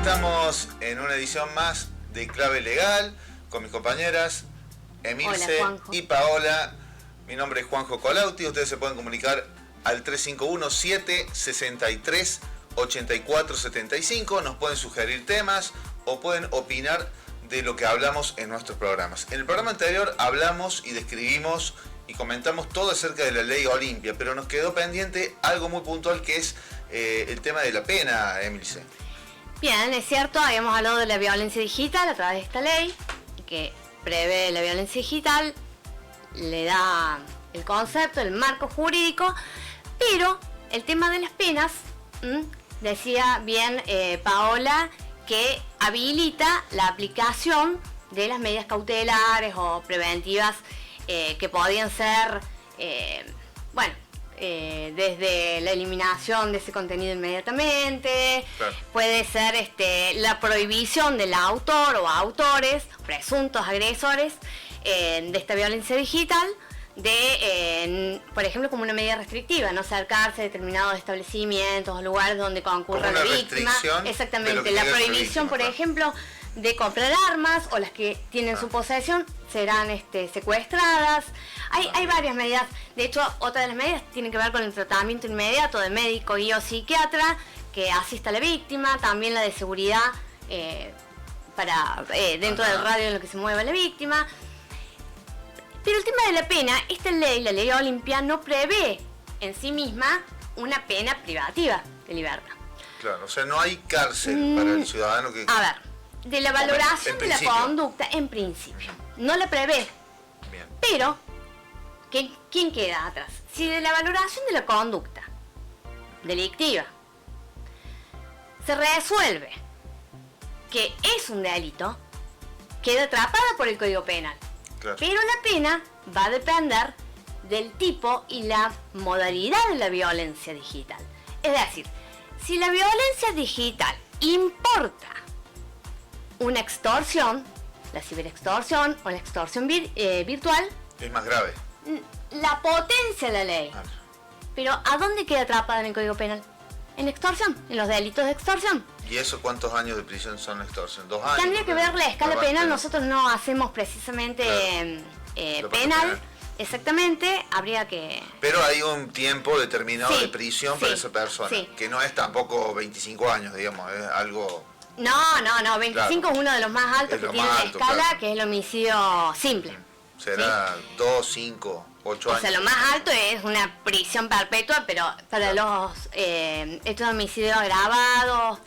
Estamos en una edición más de Clave Legal con mis compañeras Emilce y Paola. Mi nombre es Juanjo Colauti. Ustedes se pueden comunicar al 351-763-8475. Nos pueden sugerir temas o pueden opinar de lo que hablamos en nuestros programas. En el programa anterior hablamos y describimos y comentamos todo acerca de la ley Olimpia, pero nos quedó pendiente algo muy puntual que es el tema de la pena, Emilce. Bien, es cierto, habíamos hablado de la violencia digital a través de esta ley, que prevé la violencia digital, le da el concepto, el marco jurídico, pero el tema de las penas, decía bien Paola, que habilita la aplicación de las medidas cautelares o preventivas que podían ser, desde la eliminación de ese contenido inmediatamente, claro. Puede ser la prohibición del autor o autores, presuntos agresores de esta violencia digital, por ejemplo, como una medida restrictiva, no acercarse a determinados establecimientos o lugares donde concurra la víctima. Exactamente, la prohibición, por ejemplo, de comprar armas, o las que tienen su posesión serán secuestradas. Hay varias medidas. De hecho, otra de las medidas tiene que ver con el tratamiento inmediato de médico y o psiquiatra que asista a la víctima, también la de seguridad dentro del radio en lo que se mueva la víctima. Pero el tema de la pena, esta ley, la ley Olimpia, no prevé en sí misma una pena privativa de libertad. Claro, o sea, no hay cárcel para el ciudadano que... A ver, de la valoración de la conducta, en principio, no la prevé. Bien. Pero, ¿quién queda atrás? Si de la valoración de la conducta delictiva se resuelve que es un delito, queda atrapada por el Código Penal. Claro. Pero la pena va a depender del tipo y la modalidad de la violencia digital. Es decir, si la violencia digital importa una extorsión, la ciberextorsión o la extorsión virtual, es más grave. La potencia de la ley. Pero ¿a dónde queda atrapada en el Código Penal? En extorsión, en los delitos de extorsión. ¿Y eso cuántos años de prisión son extorsión? 2 años. Tendría que ver la escala penal, nosotros no hacemos precisamente penal. Exactamente, habría que... Pero hay un tiempo determinado de prisión para esa persona, que no es tampoco 25 años, digamos, es algo... No, 25 es uno de los más altos que tiene la escala, que es el homicidio simple. Será 2, 5, 8 años. O sea, lo más alto es una prisión perpetua, pero para los hechos de homicidio agravados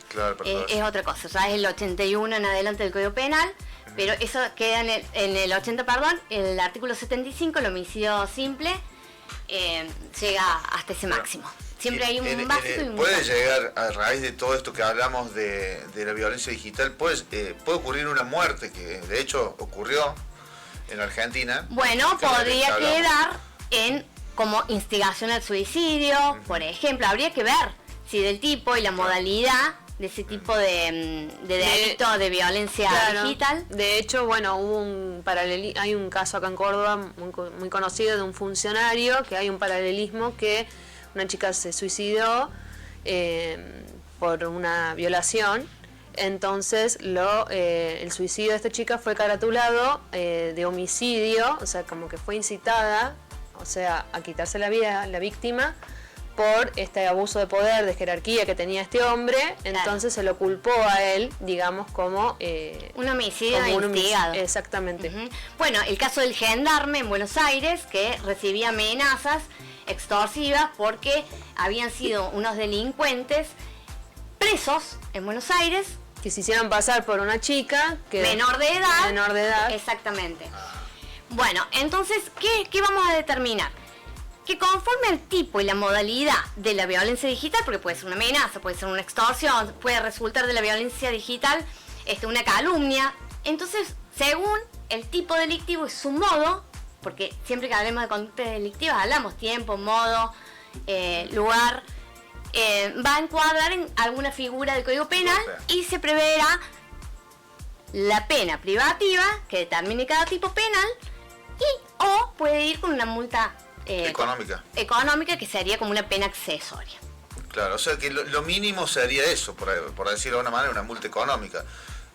es otra cosa. O sea, es el 81 en adelante del Código Penal, pero eso queda en el 80, el artículo 75, el homicidio simple, llega hasta ese máximo. Siempre hay un básico y un puede llegar, a raíz de todo esto que hablamos de la violencia digital, puede ocurrir una muerte, que de hecho ocurrió en Argentina. Bueno, podría quedar como instigación al suicidio, por ejemplo. Habría que ver si del tipo y la modalidad de ese tipo de delito de violencia digital. De hecho, bueno, hubo hay un caso acá en Córdoba muy conocido de un funcionario, que hay un paralelismo que una chica se suicidó por una violación. Entonces el suicidio de esta chica fue caratulado de homicidio, o sea, como que fue incitada, o sea, a quitarse la vida la víctima por este abuso de poder, de jerarquía que tenía este hombre. Entonces se lo culpó a él, digamos, como un homicidio instigado. Exactamente. Bueno, el caso del gendarme en Buenos Aires, que recibía amenazas extorsivas porque habían sido unos delincuentes presos en Buenos Aires, que se hicieron pasar por una chica menor de edad. Exactamente. Bueno, entonces, ¿qué vamos a determinar? Que conforme el tipo y la modalidad de la violencia digital, porque puede ser una amenaza, puede ser una extorsión, puede resultar de la violencia digital una calumnia. Entonces, según el tipo delictivo y su modo, porque siempre que hablemos de conductas delictivas hablamos tiempo, modo, lugar, va a encuadrar en alguna figura del Código Penal y se preverá la pena privativa que determine cada tipo penal o puede ir con una multa económica, que sería como una pena accesoria. Claro, o sea que lo mínimo sería eso, por decirlo de alguna manera, una multa económica.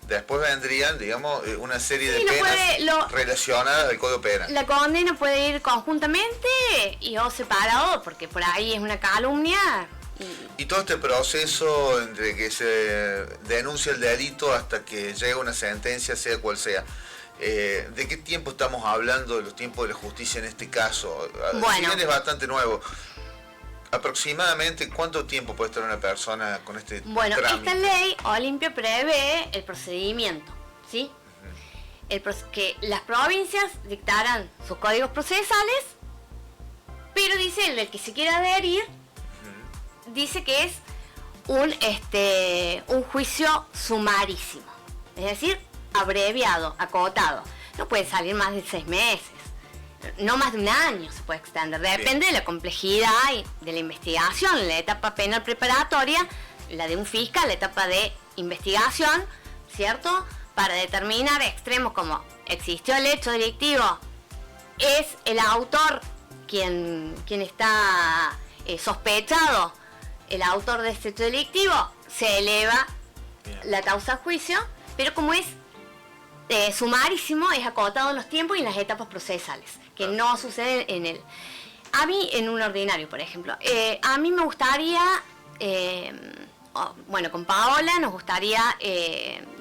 Después vendrían, digamos, una serie de penas relacionadas al Código Penal. La condena puede ir conjuntamente o separado, porque por ahí es una calumnia. Y todo este proceso entre que se denuncia el delito hasta que llega una sentencia, sea cual sea, ¿de qué tiempo estamos hablando, de los tiempos de la justicia en este caso? Bueno. Si bien es bastante nuevo. ¿Aproximadamente cuánto tiempo puede estar una persona con este trámite? Esta ley Olimpia prevé el procedimiento, ¿sí? Que las provincias dictarán sus códigos procesales, pero dice el que se quiera adherir, dice que es un juicio sumarísimo, es decir, abreviado, acotado. No puede salir más de 6 meses. No más de un año se puede extender, depende de la complejidad y de la investigación, la etapa penal preparatoria, la de un fiscal, la etapa de investigación, ¿cierto? Para determinar extremos como existió el hecho delictivo, es el autor quien está sospechado, el autor de este hecho delictivo, se eleva la causa a juicio, pero como es sumarísimo, es acotado en los tiempos y en las etapas procesales, que no suceden en él. A mí, en un ordinario, por ejemplo, a mí me gustaría, con Paola nos gustaría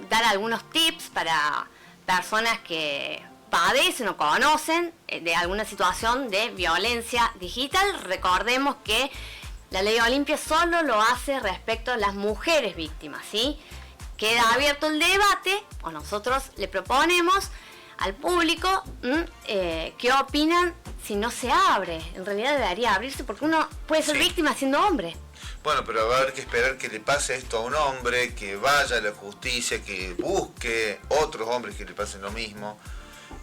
dar algunos tips para personas que padecen o conocen de alguna situación de violencia digital. Recordemos que la ley Olimpia solo lo hace respecto a las mujeres víctimas, ¿sí? Queda abierto el debate, o nosotros le proponemos al público qué opinan si no se abre. En realidad debería abrirse porque uno puede ser víctima siendo hombre. Bueno, pero va a haber que esperar que le pase esto a un hombre, que vaya a la justicia, que busque otros hombres que le pasen lo mismo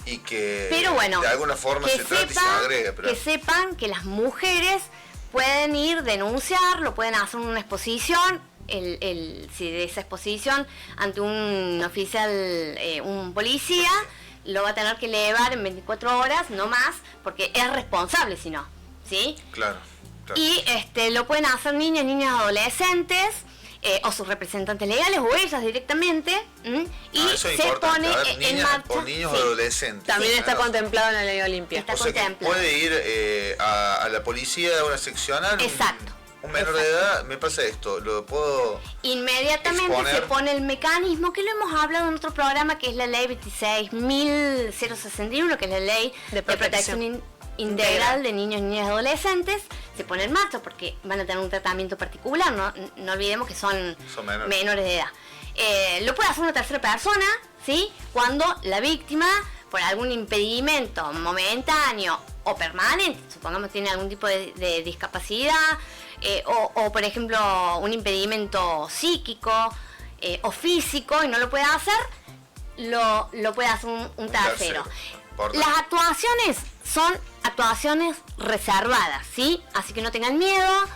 y que de alguna forma se trate y se agrega. Que sepan que las mujeres pueden ir, denunciarlo, pueden hacer una exposición. Si de esa exposición ante un oficial, un policía, lo va a tener que elevar en 24 horas, no más, porque es responsable si no, ¿sí? Claro. Y lo pueden hacer niños, niñas, adolescentes, o sus representantes legales, o ellas directamente, y se pone en marcha. O niños adolescentes. También está contemplado en la ley Olimpia. Está contemplado. Que puede ir a la policía, a una seccional. Exacto. Un menor de edad, me pasa esto, lo puedo inmediatamente exponer. Se pone el mecanismo que lo hemos hablado en otro programa, que es la ley 26.061, que es la ley de protección integral de niños, niñas y adolescentes. Se pone en marcha porque van a tener un tratamiento particular, no olvidemos que son menores de edad. Lo puede hacer una tercera persona, ¿sí? Cuando la víctima, por algún impedimento momentáneo o permanente, supongamos tiene algún tipo de discapacidad, o por ejemplo un impedimento psíquico o físico y no lo puede hacer, lo puede hacer un tercero. Las actuaciones son actuaciones reservadas, ¿sí? Así que no tengan miedo,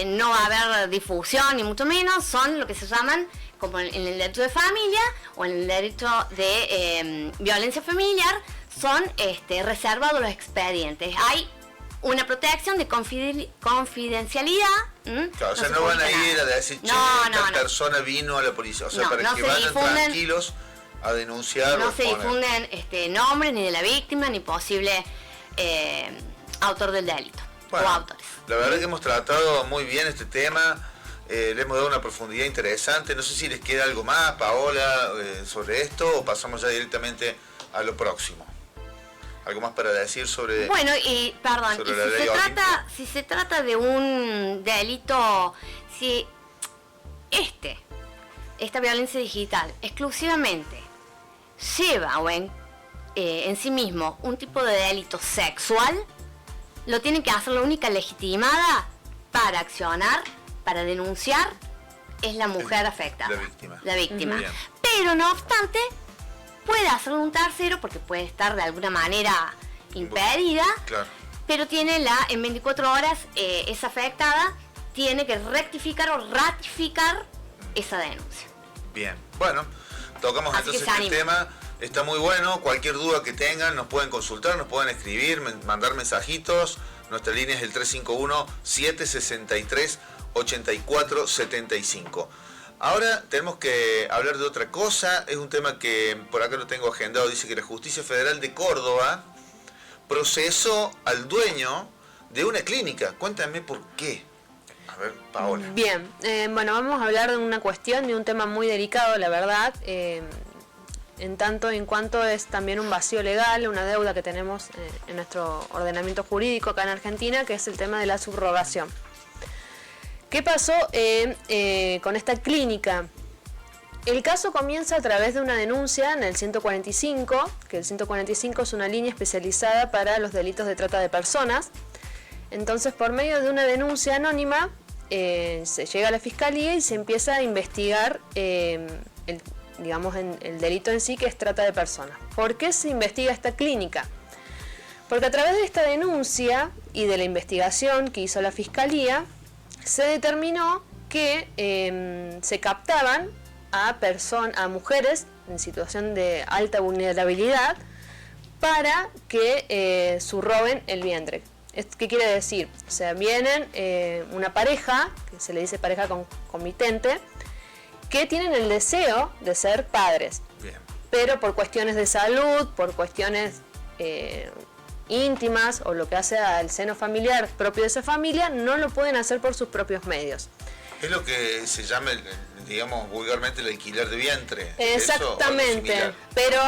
no va a haber difusión ni mucho menos, son lo que se llaman, como en el derecho de familia o en el derecho de violencia familiar, son reservados los expedientes. Hay una protección de confidencialidad. Claro, o sea, no van a ir a decir, esta persona vino a la policía. O sea, para que vayan tranquilos a denunciar. No se difunden nombres ni de la víctima ni posible autor del delito o autores. La verdad que hemos tratado muy bien este tema. Le hemos dado una profundidad interesante. No sé si les queda algo más, Paola, sobre esto, o pasamos ya directamente a lo próximo. ¿Algo más para decir sobre Bueno, y perdón, si se trata de un delito, si esta violencia digital exclusivamente lleva o en sí mismo un tipo de delito sexual, lo tiene que hacer la única legitimada para accionar, para denunciar, es la mujer afectada, la víctima. Pero no obstante, puede hacerlo un tercero porque puede estar de alguna manera impedida, pero tiene en 24 horas esa afectada tiene que rectificar o ratificar esa denuncia. Bien, bueno, tocamos entonces este tema. Está muy bueno, cualquier duda que tengan nos pueden consultar, nos pueden escribir, mandar mensajitos. Nuestra línea es el 351-763-899. 8475. Ahora tenemos que hablar de otra cosa. Es un tema que por acá lo tengo agendado. Dice que la Justicia Federal de Córdoba procesó al dueño de una clínica. Cuéntame por qué. A ver, Paola. Bien, bueno, vamos a hablar de una cuestión, de un tema muy delicado, la verdad. En tanto en cuanto es también un vacío legal, una deuda que tenemos en nuestro ordenamiento jurídico acá en Argentina, que es el tema de la subrogación. ¿Qué pasó con esta clínica? El caso comienza a través de una denuncia en el 145, que el 145 es una línea especializada para los delitos de trata de personas. Entonces, por medio de una denuncia anónima, se llega a la fiscalía y se empieza a investigar el delito en sí, que es trata de personas. ¿Por qué se investiga esta clínica? Porque a través de esta denuncia y de la investigación que hizo la fiscalía, se determinó que se captaban a mujeres en situación de alta vulnerabilidad para que subroben el vientre. ¿Qué quiere decir? O sea, vienen una pareja, que se le dice pareja concomitente, que tienen el deseo de ser padres. Bien. Pero por cuestiones de salud, por cuestiones íntimas o lo que hace al seno familiar propio de esa familia, no lo pueden hacer por sus propios medios. Es lo que se llama, digamos, vulgarmente el alquiler de vientre. Exactamente, pero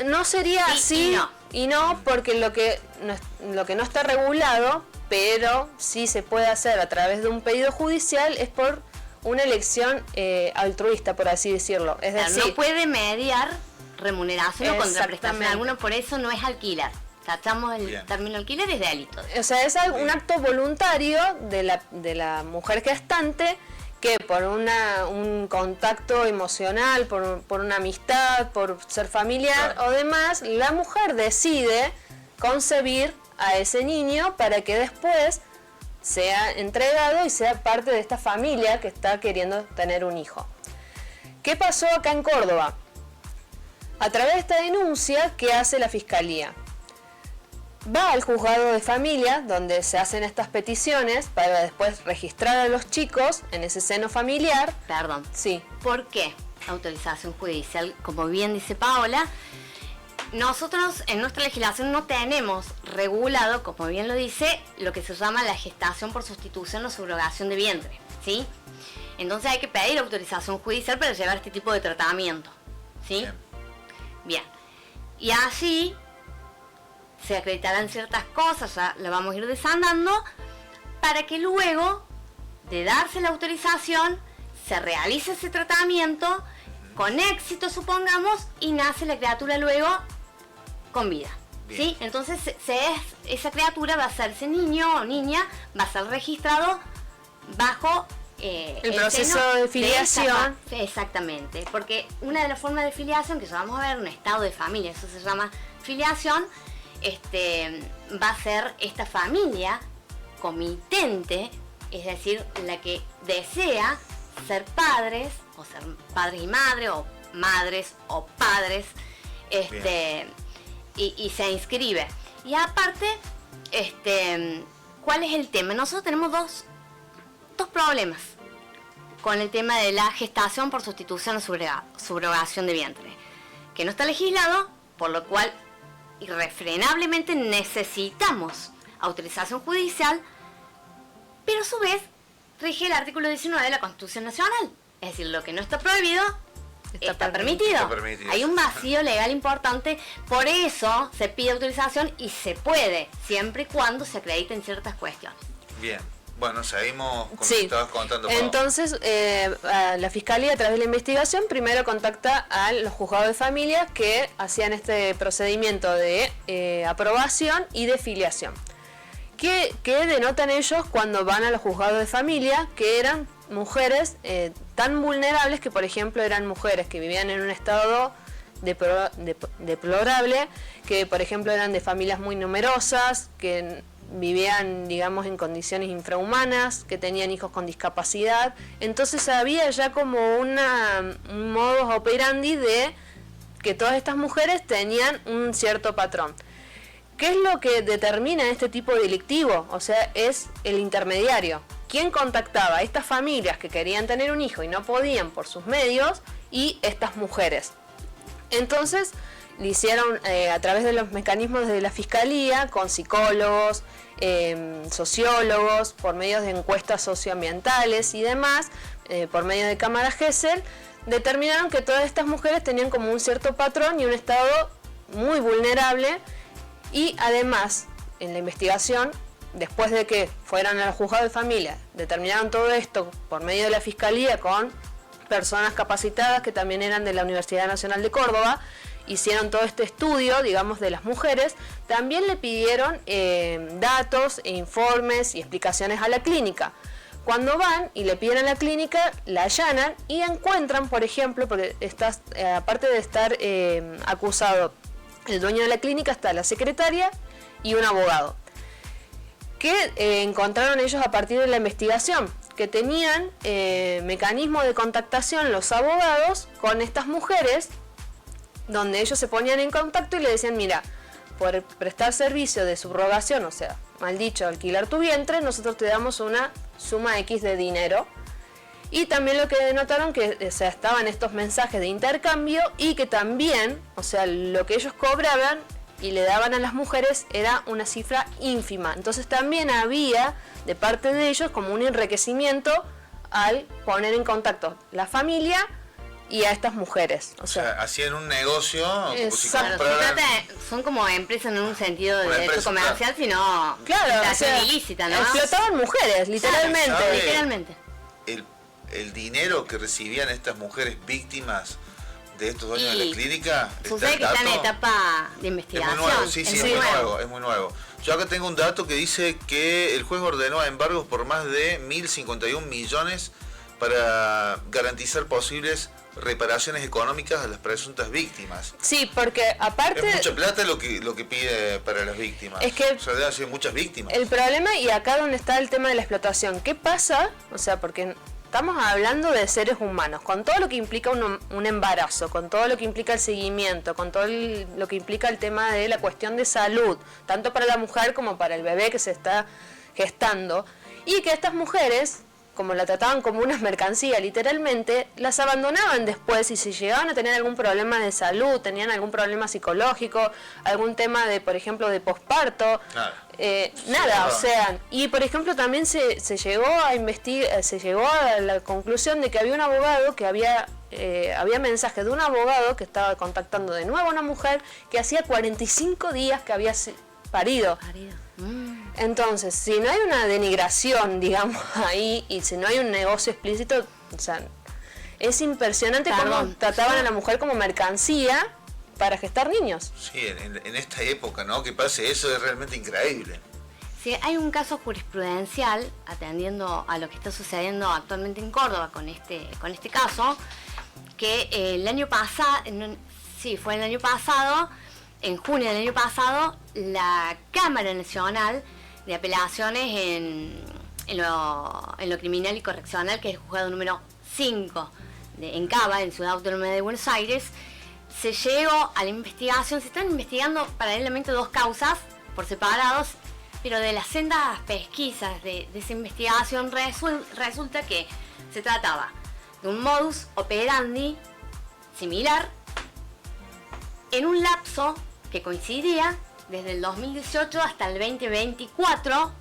no sería así y no, porque lo que no está regulado, pero sí se puede hacer a través de un pedido judicial, es por una elección altruista, por así decirlo. Es decir, no puede mediar remuneración o contraprestación alguna, por eso no es alquilar. Tratamos el término alquiler, es delito. O sea, es un acto voluntario de la mujer gestante, que por un contacto emocional, por una amistad, por ser familiar o demás, la mujer decide concebir a ese niño para que después sea entregado y sea parte de esta familia que está queriendo tener un hijo. ¿Qué pasó acá en Córdoba? A través de esta denuncia, ¿qué hace la fiscalía? Va al juzgado de familia, donde se hacen estas peticiones para después registrar a los chicos en ese seno familiar. Perdón. Sí. ¿Por qué? Autorización judicial, como bien dice Paola. Nosotros en nuestra legislación no tenemos regulado, como bien lo dice, lo que se llama la gestación por sustitución o subrogación de vientre, ¿sí? Entonces hay que pedir autorización judicial para llevar este tipo de tratamiento, ¿sí? Bien. Y así se acreditarán ciertas cosas, ya lo vamos a ir desandando, para que luego de darse la autorización se realice ese tratamiento con éxito, supongamos, y nace la criatura luego con vida. ¿Sí? Entonces esa criatura va a ser, ese niño o niña va a ser registrado bajo el proceso de filiación. Exactamente, porque una de las formas de filiación, que ya vamos a ver, un estado de familia, eso se llama filiación, va a ser esta familia comitente, es decir, la que desea ser padres, o ser padres y madres, o madres o padres, y se inscribe. Y aparte, ¿cuál es el tema? Nosotros tenemos dos problemas con el tema de la gestación por sustitución o subrogación de vientre, que no está legislado, por lo cual irrefrenablemente necesitamos autorización judicial, pero a su vez rige el artículo 19 de la Constitución Nacional. Es decir, lo que no está prohibido está permitido. Hay un vacío legal importante, por eso se pide autorización y se puede, siempre y cuando se acrediten ciertas cuestiones. Bien. Bueno, seguimos con lo que estabas contando, Pau. Entonces, la Fiscalía, a través de la investigación, primero contacta a los juzgados de familia que hacían este procedimiento de aprobación y de filiación. ¿Qué denotan ellos cuando van a los juzgados de familia? Que eran mujeres tan vulnerables que, por ejemplo, eran mujeres que vivían en un estado deplorable, que, por ejemplo, eran de familias muy numerosas, que vivían, digamos, en condiciones infrahumanas, que tenían hijos con discapacidad. Entonces había ya como un modus operandi de que todas estas mujeres tenían un cierto patrón. ¿Qué es lo que determina este tipo delictivo? O sea, es el intermediario. quién contactaba a estas familias que querían tener un hijo y no podían por sus medios, y estas mujeres. Entonces le hicieron a través de los mecanismos de la fiscalía, con psicólogos, sociólogos, por medio de encuestas socioambientales y demás, por medio de cámara Gesell, determinaron que todas estas mujeres tenían como un cierto patrón y un estado muy vulnerable, y además en la investigación, después de que fueran al juzgado de familia, determinaron todo esto por medio de la fiscalía con personas capacitadas que también eran de la Universidad Nacional de Córdoba, hicieron todo este estudio, digamos, de las mujeres. También le pidieron datos e informes y explicaciones a la clínica. Cuando van y le piden a la clínica, la allanan y encuentran, por ejemplo, porque aparte de estar acusado el dueño de la clínica, está la secretaria y un abogado, que encontraron ellos a partir de la investigación, que tenían mecanismos de contactación los abogados con estas mujeres, donde ellos se ponían en contacto y le decían: mira, por prestar servicio de subrogación, o sea, mal dicho, alquilar tu vientre, nosotros te damos una suma X de dinero. Y también lo que denotaron que, o sea, estaban estos mensajes de intercambio, y que también, o sea, lo que ellos cobraban y le daban a las mujeres era una cifra ínfima. Entonces también había de parte de ellos como un enriquecimiento al poner en contacto la familia y a estas mujeres. O sea, hacían un negocio. Exacto. Son como empresas en un sentido de derecho comercial, sino claro, o sea, ilícita, ¿no? Explotaban mujeres, literalmente. ¿Sabe? Literalmente. El dinero que recibían estas mujeres víctimas de estos dueños de la clínica. Sucede que está en etapa de investigación. Es muy nuevo, sí, es muy nuevo. Yo acá tengo un dato que dice que el juez ordenó embargos por más de 1.051 millones para garantizar posibles reparaciones económicas a las presuntas víctimas. Sí, porque aparte... Es mucha plata lo que pide para las víctimas. Es que o sea, deben ser muchas víctimas. El problema, y acá donde está el tema de la explotación, ¿qué pasa? O sea, porque estamos hablando de seres humanos, con todo lo que implica un embarazo, con todo lo que implica el seguimiento, con todo lo que implica el tema de la cuestión de salud, tanto para la mujer como para el bebé que se está gestando, y que estas mujeres, como la trataban como una mercancía literalmente, las abandonaban después, y si llegaban a tener algún problema de salud, tenían algún problema psicológico, algún tema de, por ejemplo, de posparto, claro. Nada, o sea, y por ejemplo también se llegó a investigar, se llegó a la conclusión de que había un abogado que había mensajes de un abogado que estaba contactando de nuevo a una mujer que hacía 45 días que había parido. Entonces, si no hay una denigración, digamos, ahí, y si no hay un negocio explícito, o sea, es impresionante cómo trataban a la mujer como mercancía para gestar niños. Sí, en esta época, ¿no? Que pase eso es realmente increíble. Sí, hay un caso jurisprudencial, atendiendo a lo que está sucediendo actualmente en Córdoba con este caso, que el año pasado, fue el año pasado, en junio del año pasado, la Cámara Nacional de Apelaciones en lo criminal y correccional, que es el juzgado número 5 en Cava, en Ciudad Autónoma de Buenos Aires, se llegó a la investigación. Se están investigando paralelamente dos causas por separados, pero de las sendas pesquisas de esa investigación resulta que se trataba de un modus operandi similar en un lapso que coincidía desde el 2018 hasta el 2024. Ajá.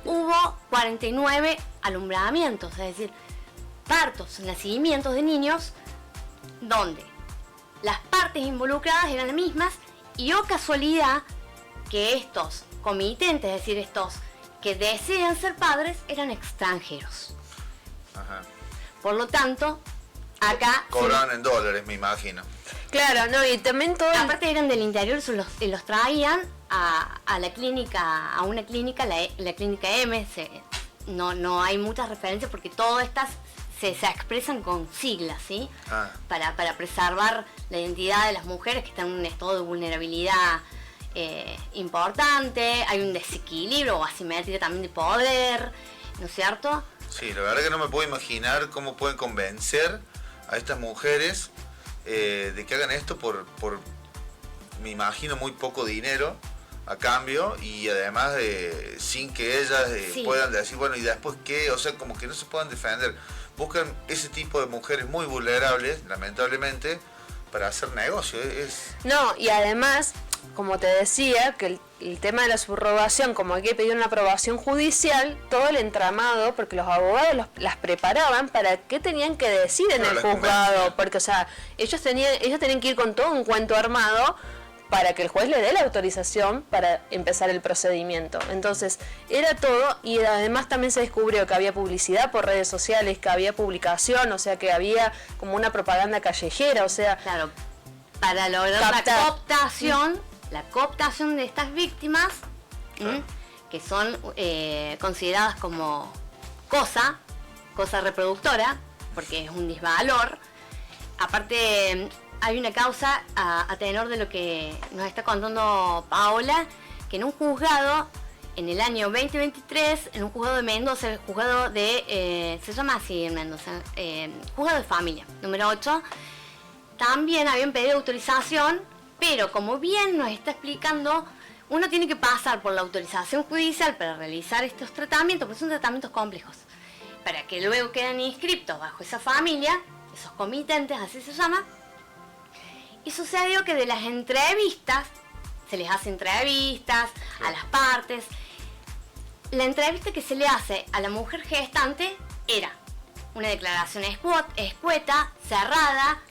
Hubo 49 alumbramientos, es decir, partos, nacimientos de niños, donde las partes involucradas eran las mismas, y oh casualidad que estos comitentes, es decir, estos que desean ser padres, eran extranjeros. Ajá. Por lo tanto, acá... Cobraban en dólares, me imagino. Claro, no, y también todo... Aparte eran del interior, los traían a la clínica, a una clínica, la clínica M. No hay muchas referencias porque todas estas se expresan con siglas, ¿sí? Para preservar la identidad de las mujeres que están en un estado de vulnerabilidad importante. Hay un desequilibrio o asimetría también de poder, ¿no es cierto? Sí, la verdad que no me puedo imaginar cómo pueden convencer a estas mujeres de que hagan esto por me imagino, muy poco dinero, a cambio, y además sin que ellas puedan decir, bueno, ¿y después qué? O sea, como que no se puedan defender. Buscan ese tipo de mujeres muy vulnerables, lamentablemente, para hacer negocio. No, y además, como te decía, que el tema de la subrogación, como hay que pedir una aprobación judicial, todo el entramado, porque los abogados las preparaban para qué tenían que decir en el juzgado, porque, o sea, ellos tenían que ir con todo un cuento armado para que el juez le dé la autorización para empezar el procedimiento. Entonces, era todo, y además también se descubrió que había publicidad por redes sociales, que había publicación, o sea, que había como una propaganda callejera, o sea... Claro, para lograr la cooptación de estas víctimas, que son consideradas como cosa reproductora, porque es un disvalor. Aparte, hay una causa a tenor de lo que nos está contando Paola, que en un juzgado, en el año 2023, en un juzgado de Mendoza, el juzgado de, se llama así en Mendoza, juzgado de familia, número 8, también habían pedido autorización, pero como bien nos está explicando, uno tiene que pasar por la autorización judicial para realizar estos tratamientos, porque son tratamientos complejos, para que luego queden inscriptos bajo esa familia, esos comitentes, así se llama. Y sucedió que de las entrevistas, se les hace entrevistas a las partes, la entrevista que se le hace a la mujer gestante era una declaración escueta, cerrada.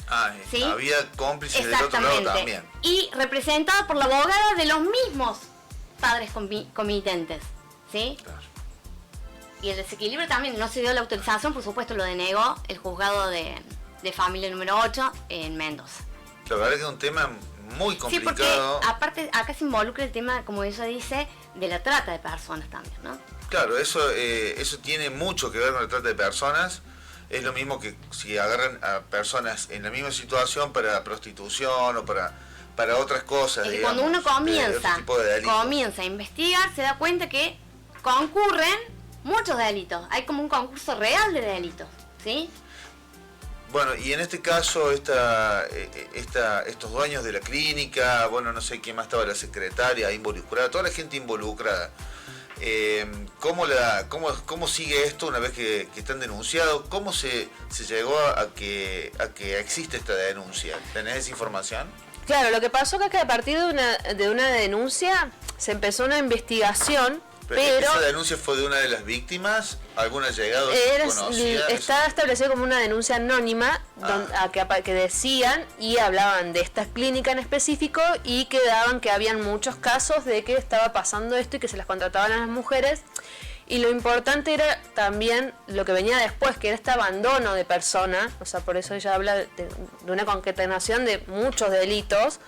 ¿sí? Había cómplices del otro lado también. Y representada por la abogada de los mismos padres comitentes, ¿sí? Claro. Y el desequilibrio también, no se dio la autorización, por supuesto lo denegó el juzgado de familia número 8 en Mendoza. La verdad que es un tema muy complicado. Sí, porque aparte acá se involucra el tema, como ella dice, de la trata de personas también, ¿no? Claro, eso tiene mucho que ver con la trata de personas. Es lo mismo que si agarran a personas en la misma situación para prostitución o para otras cosas. Digamos, cuando uno comienza a investigar, se da cuenta que concurren muchos delitos. Hay como un concurso real de delitos, ¿sí? Bueno, y en este caso, estos dueños de la clínica, bueno, no sé quién más estaba, la secretaria involucrada, toda la gente involucrada. ¿Cómo sigue esto una vez que están denunciados? ¿Cómo se llegó a que existe esta denuncia? ¿Tenés esa información? Claro, lo que pasó es que a partir de una denuncia se empezó una investigación, pero ¿esa denuncia fue de una de las víctimas? ¿Alguna llegado conocida? Estaba establecido como una denuncia anónima que decían y hablaban de esta clínica en específico y que daban que habían muchos casos de que estaba pasando esto y que se las contrataban a las mujeres. Y lo importante era también lo que venía después, que era este abandono de persona, o sea, por eso ella habla de una concatenación de muchos delitos,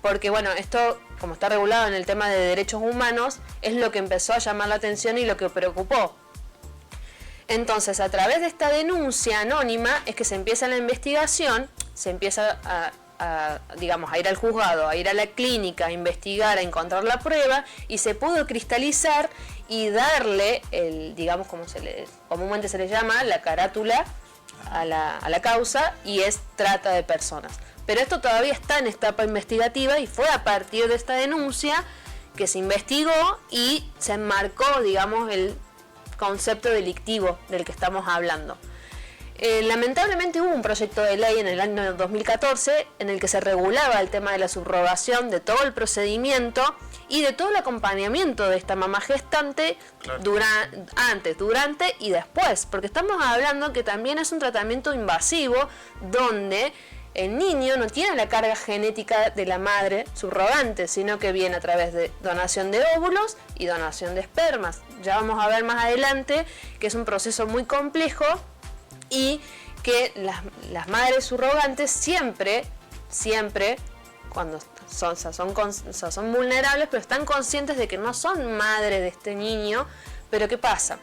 porque bueno, esto, como está regulado en el tema de derechos humanos, es lo que empezó a llamar la atención y lo que preocupó. Entonces, a través de esta denuncia anónima es que se empieza la investigación, se empieza a ir al juzgado, a ir a la clínica, a investigar, a encontrar la prueba, y se pudo cristalizar y darle como comúnmente se le llama, la carátula a la causa, y es trata de personas. Pero esto todavía está en etapa investigativa y fue a partir de esta denuncia que se investigó y se enmarcó, digamos, el concepto delictivo del que estamos hablando. Lamentablemente hubo un proyecto de ley en el año 2014 en el que se regulaba el tema de la subrogación, de todo el procedimiento y de todo el acompañamiento de esta mamá gestante, claro, antes, durante y después, porque estamos hablando que también es un tratamiento invasivo donde el niño no tiene la carga genética de la madre subrogante, sino que viene a través de donación de óvulos y donación de espermas. Ya vamos a ver más adelante que es un proceso muy complejo y que las madres subrogantes siempre, cuando son vulnerables, pero están conscientes de que no son madres de este niño. Pero ¿qué pasa?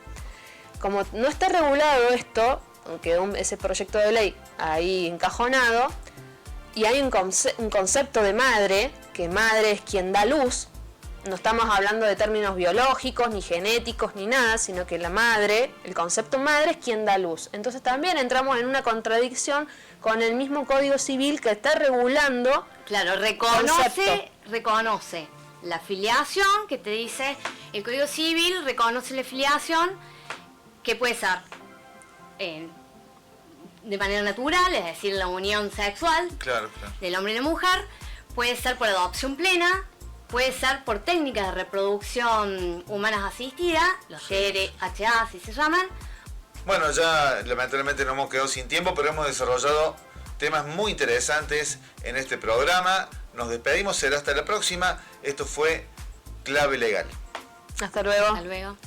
Como no está regulado esto, quedó ese proyecto de ley ahí encajonado, y hay un concepto de madre, que madre es quien da luz. No estamos hablando de términos biológicos, ni genéticos, ni nada, sino que la madre, el concepto madre es quien da luz. Entonces también entramos en una contradicción con el mismo Código Civil que está regulando. Claro, reconoce la filiación, que te dice, el Código Civil reconoce la filiación, que puede ser de manera natural, es decir, la unión sexual del hombre y la mujer, puede ser por adopción plena, puede ser por técnicas de reproducción humanas asistidas, los TRHA, así se llaman. Bueno, ya lamentablemente nos hemos quedado sin tiempo, pero hemos desarrollado temas muy interesantes en este programa. Nos despedimos, será hasta la próxima. Esto fue Clave Legal. Hasta luego. Hasta luego.